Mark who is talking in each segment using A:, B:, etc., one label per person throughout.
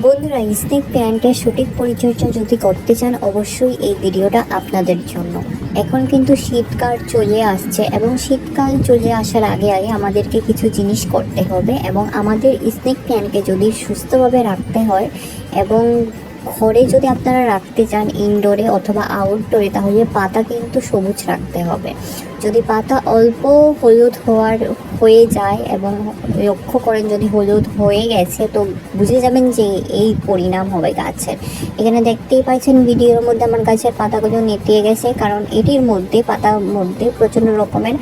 A: বন্ধুরা, স্নেক প্ল্যান্টের সঠিক পরিচর্যা যদি করতে চান অবশ্যই এই ভিডিওটা আপনাদের জন্য। এখন কিন্তু শীতকাল চলে আসছে এবং শীতকাল চলে আসার আগে আগে আমাদেরকে কিছু জিনিস করতে হবে এবং আমাদের স্নেক প্ল্যান্টকে যদি সুস্থভাবে রাখতে হয় এবং ঘরে যদি আপনারা রাখতে চান ইনডোরে অথবা আউটডোরে, তাহলে পাতা কিন্তু সবুজ রাখতে হবে। যদি পাতা অল্প হলুদ হয়ে যায় এবং লক্ষ্য করেন যদি হলুদ হয়ে গেছে, তো বুঝে যাবেন যে এই পরিণাম হবে গাছের। এখানে দেখতেই পাচ্ছেন ভিডিওর মধ্যে আমার গাছের পাতাগুলো নেতিয়ে গেছে, কারণ এটির মধ্যে পাতার মধ্যে প্রচণ্ড রকমের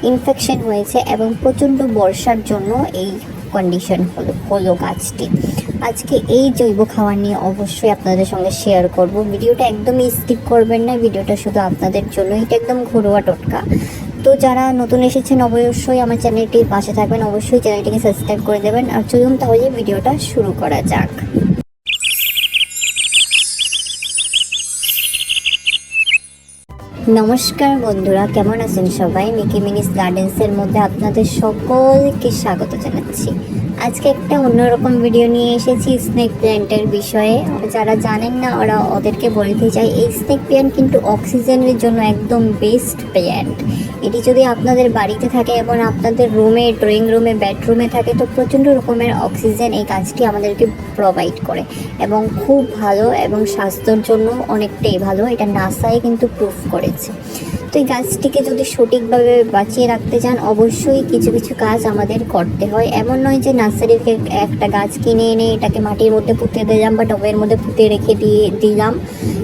A: ইনফেকশন হয়েছে এবং প্রচণ্ড বর্ষার জন্য এই কন্ডিশন হলো গাছটি। আজকে এই জৈব খাবার নিয়ে অবশ্যই আপনাদের সঙ্গে শেয়ার করব। ভিডিওটা একদমই স্কিপ করবেন না, ভিডিওটা শুধু আপনাদের জন্য। এটা একদম ঘরোয়া টোটকা। তো যারা নতুন এসেছেন অবশ্যই আমার চ্যানেলটির পাশে থাকবেন, অবশ্যই চ্যানেলটিকে সাবস্ক্রাইব করে দেবেন। আর চলুন তাহলে ভিডিওটা শুরু করা যাক। নমস্কার বন্ধুরা, কেমন আছেন সবাই? মিকি মিনিস গার্ডেন্সের মধ্যে আপনাদের সকলকে স্বাগত জানাচ্ছি। আজকে একটা অন্যরকম ভিডিও নিয়ে এসেছি স্নেক প্ল্যান্টের বিষয়ে। যারা জানেন না ওদেরকে বলতে চাই, এই স্নেক প্ল্যান্ট কিন্তু অক্সিজেনের জন্য একদম বেস্ট প্ল্যান্ট। এটি যদি আপনাদের বাড়িতে থাকে এবং আপনাদের রুমে, ড্রয়িং রুমে, বেডরুমে থাকে, তো প্রচণ্ড রকমের অক্সিজেন এই গাছটি আমাদেরকে প্রোভাইড করে এবং খুব ভালো এবং স্বাস্থ্যের জন্য অনেকটাই ভালো। এটা নাসায় কিন্তু প্রুফ করেছে। তো এই গাছটিকে যদি সঠিকভাবে বাঁচিয়ে রাখতে চান অবশ্যই কিছু কিছু কাজ আমাদের করতে হয়। এমন নয় যে নার্সারি থেকে একটা গাছ কিনে এনে এটাকে মাটির মধ্যে পুঁতে দিলাম বা টবের মধ্যে পুঁতে রেখে দিলাম,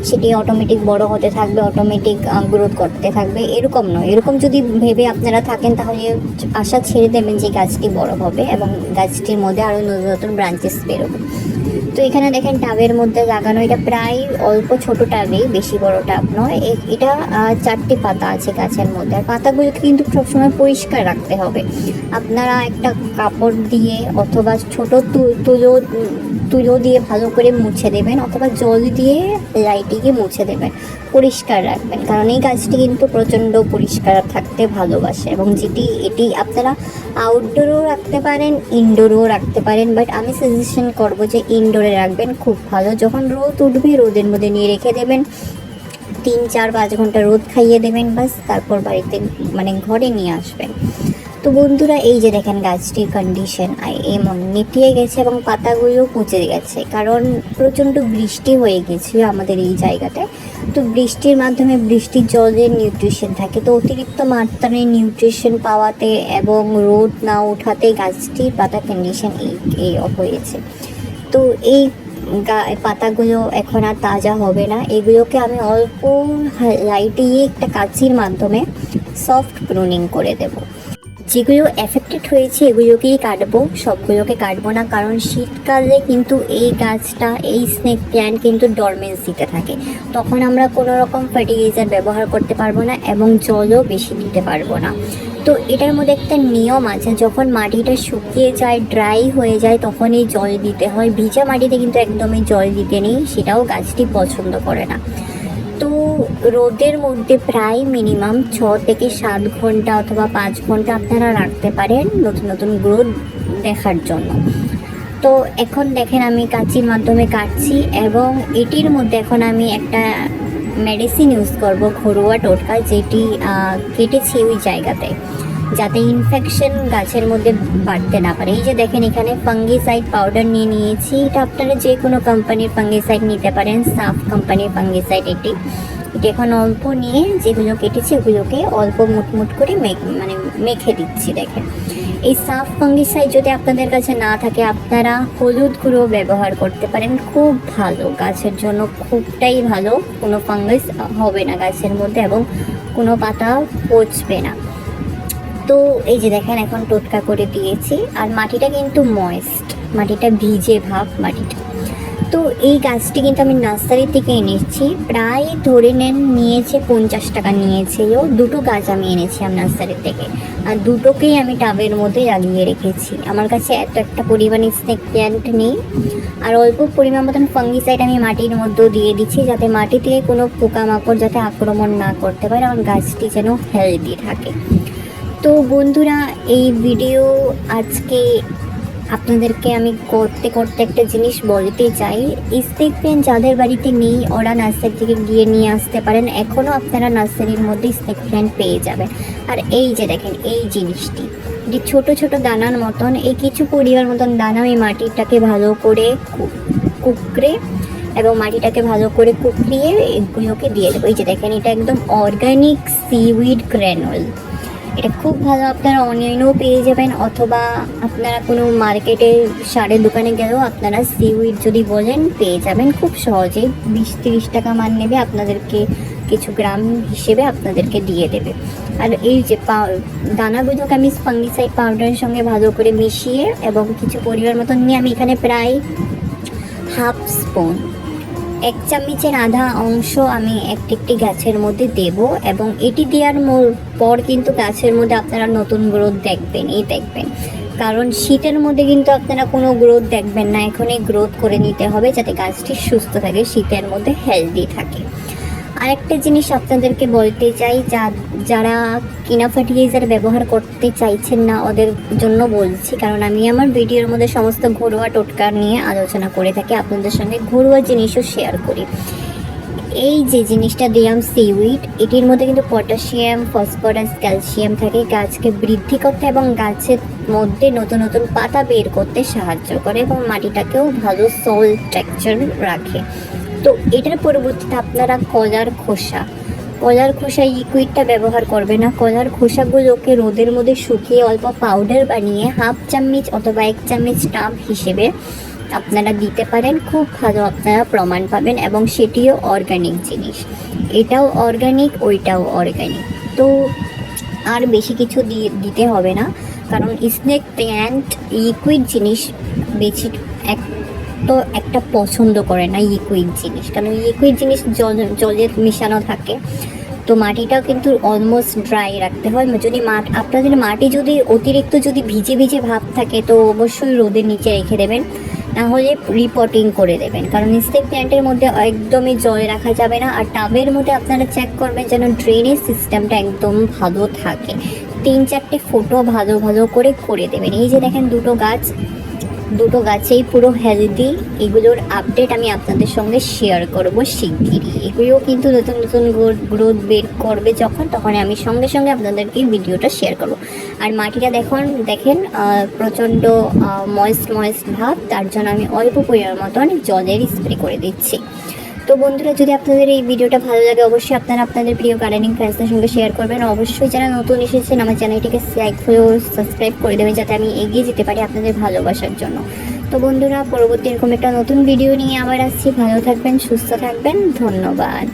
A: সেটি অটোমেটিক বড় হতে থাকবে, অটোমেটিক গ্রোথ করতে থাকবে, এরকম নয়। এরকম যদি ভেবে আপনারা থাকেন তাহলে আশা ছেড়ে দেবেন যে গাছটি বড় হবে এবং গাছটির মধ্যে আরও নতুন নতুন ব্রাঞ্চেস বেরোবে। তো এখানে দেখেন টাবের মধ্যে লাগানো, এটা প্রায় অল্প ছোট টাবেই, বেশি বড় টাব নয়। এটা 4টি পাতা আছে গাছের মধ্যে। আর পাতাগুলোকে কিন্তু সবসময় পরিষ্কার রাখতে হবে। আপনারা একটা কাপড় দিয়ে অথবা ছোট তুলো দিয়ে ভালো করে মুছে দেবেন অথবা জল দিয়ে লাইটিকে মুছে দেবেন, পরিষ্কার রাখবেন, কারণ এই গাছটি কিন্তু প্রচণ্ড পরিষ্কার থাকতে ভালোবাসে। এবং এটি আপনারা আউটডোরেও রাখতে পারেন, ইনডোরেও রাখতে পারেন, বাট আমি সাজেশন করব যে ইনডোরে রাখবেন, খুব ভালো। যখন রোদ উঠবে রোদের মধ্যে নিয়ে রেখে দেবেন, 3-4-5 ঘন্টা রোদ খাইয়ে দেবেন, বাস, তারপর বাড়িতে ঘরে নিয়ে আসবেন। তো বন্ধুরা, এই যে দেখেন গাছটির কন্ডিশন এমন নেতিয়ে গেছে এবং পাতাগুলো পচে গেছে, কারণ প্রচণ্ড বৃষ্টি হয়ে গেছিলো আমাদের এই জায়গাতে। তো বৃষ্টির মাধ্যমে বৃষ্টির জলের নিউট্রিশন থাকে, তো অতিরিক্ত মাত্রায় নিউট্রিশন পাওয়াতে এবং রোদ না ওঠাতে গাছটির পাতা কন্ডিশন এই হয়েছে। তো এই পাতাগুলো এখন আর তাজা হবে না। এগুলোকে আমি অল্প লাইটিয়ে একটা কাঁচির মাধ্যমে সফট প্রুনিং করে দেব। যেগুলো এফেক্টেড হয়েছে এগুলোকেই কাটবো, সবগুলোকে কাটবো না, কারণ শীতকালে কিন্তু এই গাছটা, এই স্নেক প্ল্যান্ট কিন্তু ডরমেন্সিতে থাকে। তখন আমরা কোনো রকম ফার্টিলাইজার ব্যবহার করতে পারবো না এবং জলও বেশি দিতে পারবো না। তো এটার মধ্যে একটা নিয়ম আছে, যখন মাটিটা শুকিয়ে যায়, ড্রাই হয়ে যায়, তখন এই জল দিতে হয়। ভিজা মাটিতে কিন্তু একদমই জল দিতে নেই, সেটাও গাছটি পছন্দ করে না। তো রোদের মধ্যে প্রায় মিনিমাম 6 থেকে 7 ঘন্টা অথবা 5 ঘন্টা আপনারা রাখতে পারেন নতুন নতুন গ্রোথ দেখার জন্য। তো এখন দেখেন আমি কাঁচির মাধ্যমে কাটছি এবং এটির মধ্যে এখন আমি একটা মেডিসিন ইউজ করব, ঘরোয়া টোটকা, যেটি কেটেছি ওই জায়গাতে, যাতে ইনফেকশন গাছের মধ্যে বাড়তে না পারে। এই যে দেখেন এখানে ফাঙ্গিসাইড পাউডার নিয়েছি। এটা আপনারা যে কোনো কোম্পানির ফাঙ্গিসাইড নিতে পারেন, সাফ কোম্পানির ফাঙ্গিসাইড। এটি এখন অল্প নিয়ে যেগুলো কেটেছি ওগুলোকে অল্প মুটমুট করে মেখে দিচ্ছি। দেখেন এই সাফ ফাঙ্গিসাইড যদি আপনাদের কাছে না থাকে আপনারা হলুদ গুঁড়ো ব্যবহার করতে পারেন, খুব ভালো, গাছের জন্য খুবটাই ভালো। কোনো ফাঙ্গাস হবে না গাছের মধ্যে এবং কোনো পাতা পচবে না। তো এই যে দেখেন এখন টোটকা করে দিয়েছি। আর মাটিটা কিন্তু ময়েস্ট, মাটিটা ভিজে ভাব মাটিটা। তো এই গাছটি কিন্তু আমি নার্সারি থেকে এনেছি, প্রায় ধরে নেন নিয়েছে 50 টাকা নিয়েছিল। 2টো গাছ আমি এনেছিলাম নার্সারি থেকে, আর দুটোকেই আমি টাবের মধ্যে লাগিয়ে রেখেছি। আমার কাছে একটা পরিমাণে স্নেক প্ল্যান্ট নেই, আর অল্প পরিমাণ মতন ফাঙ্গিসাইড আমি মাটির মধ্যে দিয়ে দিচ্ছি, যাতে মাটি থেকে কোনো পোকামাকড় যাতে আক্রমণ না করতে পারে, আমার গাছটি যেন হেলদি থাকে। তো বন্ধুরা, এই ভিডিও আজকে আপনাদেরকে আমি করতে করতে একটা জিনিস বলতে চাই। স্নেক প্ল্যান্ট যাদের বাড়িতে নেই ওরা নার্সারি থেকে গিয়ে নিয়ে আসতে পারেন। এখনও আপনারা নার্সারির মধ্যে স্নেক প্ল্যান্ট পেয়ে যাবেন। আর এই যে দেখেন এই জিনিসটি, যে ছোট ছোট দানার মতন, এই কিছু পরিবার মতন দানা ওই মাটিটাকে ভালো করে কুকড়ে এবং মাটিটাকে ভালো করে কুকড়িয়ে এগুলোকে দিয়ে দেবো। এই যে দেখেন এটা একদম অর্গানিক সিউইড গ্র্যানুল। এটা খুব ভালো, আপনারা অনলাইনেও পেয়ে যাবেন, অথবা আপনারা কোনো মার্কেটে সারের দোকানে গেলেও আপনারা সিউইড যদি বলেন পেয়ে যাবেন খুব সহজেই। 20-30 টাকা মান নেবে, আপনাদেরকে কিছু গ্রাম হিসেবে আপনাদেরকে দিয়ে দেবে। আর এই যে দানাগুলোকে আমি ফাঙ্গিসাইড পাউডারের সঙ্গে ভালো করে মিশিয়ে এবং কিছু পরিমাণ মতন নিয়ে আমি এখানে প্রায় হাফ স্পুন, 1 চামচের আধা অংশ আমি একটি গাছের মধ্যে দেব। এবং এটি দেওয়ার পর কিন্তু গাছের মধ্যে আপনারা নতুন গ্রোথ দেখবেনই দেখবেন, কারণ শীতের মধ্যে কিন্তু আপনারা কোনো গ্রোথ দেখবেন না। এখনই গ্রোথ করে নিতে হবে যাতে গাছটি সুস্থ থাকে, শীতের মধ্যে হেলদি থাকে। আরেকটা জিনিস আপনাদেরকে বলতে চাই, যারা কিনা ফার্টিলাইজার ব্যবহার করতে চাইছেন না ওদের জন্য বলছি, কারণ আমি আমার ভিডিওর মধ্যে সমস্ত ঘরোয়া টোটকা নিয়ে আলোচনা করে থাকি, আপনাদের সঙ্গে ঘরোয়া জিনিসও শেয়ার করি। এই যে জিনিসটা দিলাম সিউইড, এটির মধ্যে কিন্তু পটাশিয়াম, ফসফরাস, ক্যালসিয়াম থাকে, গাছকে বৃদ্ধি করতে এবং গাছের মধ্যে নতুন নতুন পাতা বের করতে সাহায্য করে এবং মাটিটাকেও ভালো সয়েল টেক্সচার রাখে। তো এটার পরবর্তীতে আপনারা কলার খোসা লিকুইডটা ব্যবহার করবে না। কলার খোসাগুলোকে রোদের মধ্যে শুকিয়ে অল্প পাউডার বানিয়ে হাফ চামচ অথবা 1 চামচ টাব হিসেবে আপনারা দিতে পারেন। খুব ভালো আপনারা প্রমাণ পাবেন এবং সেটিও অর্গানিক জিনিস, এটাও অর্গানিক ওইটাও অর্গানিক। তো আর বেশি কিছু দিতে হবে না, কারণ স্নেক প্ল্যান্ট লিকুইড জিনিস বেশি একটা পছন্দ করে না লিকুইড জিনিস, কারণ লিকুইড জিনিস জলে মিশানো থাকে। তো মাটিটাও কিন্তু অলমোস্ট ড্রাই রাখতে হয়। যদি আপনাদের মাটি যদি অতিরিক্ত যদি ভিজে ভিজে ভাব থাকে তো অবশ্যই রোদের নিচে রেখে দেবেন, না হলে রিপোর্টিং করে দেবেন, কারণ স্নেক প্ল্যান্টের মধ্যে একদমই জল রাখা যাবে না। আর টাবের মধ্যে আপনারা চেক করবেন যেন ড্রেনেজ সিস্টেমটা একদম ভালো থাকে। 3-4টে ফোটো ভালো ভালো করে দেবেন। এই যে দেখেন দুটো গাছেই পুরো হেলদি, এগুলোর আপডেট আমি আপনাদের সঙ্গে শেয়ার করব শিগগিরই। এগুলোও কিন্তু নতুন নতুন গ্রোথ বের করবে তখন আমি সঙ্গে সঙ্গে আপনাদেরকে ভিডিওটা শেয়ার করব। আর মাটিটা দেখেন প্রচণ্ড ময়েস্ট ভাব, তার জন্য আমি অল্প পরিমাণ মতন জলের স্প্রে করে দিচ্ছি। তো বন্ধুরা, যদি আপনাদের এই ভিডিওটা ভালো লাগে অবশ্যই আপনারা আপনাদের প্রিয় গার্ডেনিং ফ্রেন্ডসদের সঙ্গে শেয়ার করবেন। অবশ্যই যারা নতুন এসেছেন আমার চ্যানেলটিকে লাইক ফলো সাবস্ক্রাইব করে দেবেন যাতে আমি এগিয়ে যেতে পারি আপনাদের ভালোবাসার জন্য। তো বন্ধুরা, পরবর্তী এরকম একটা নতুন ভিডিও নিয়ে আবার আসছি। ভালো থাকবেন, সুস্থ থাকবেন, ধন্যবাদ।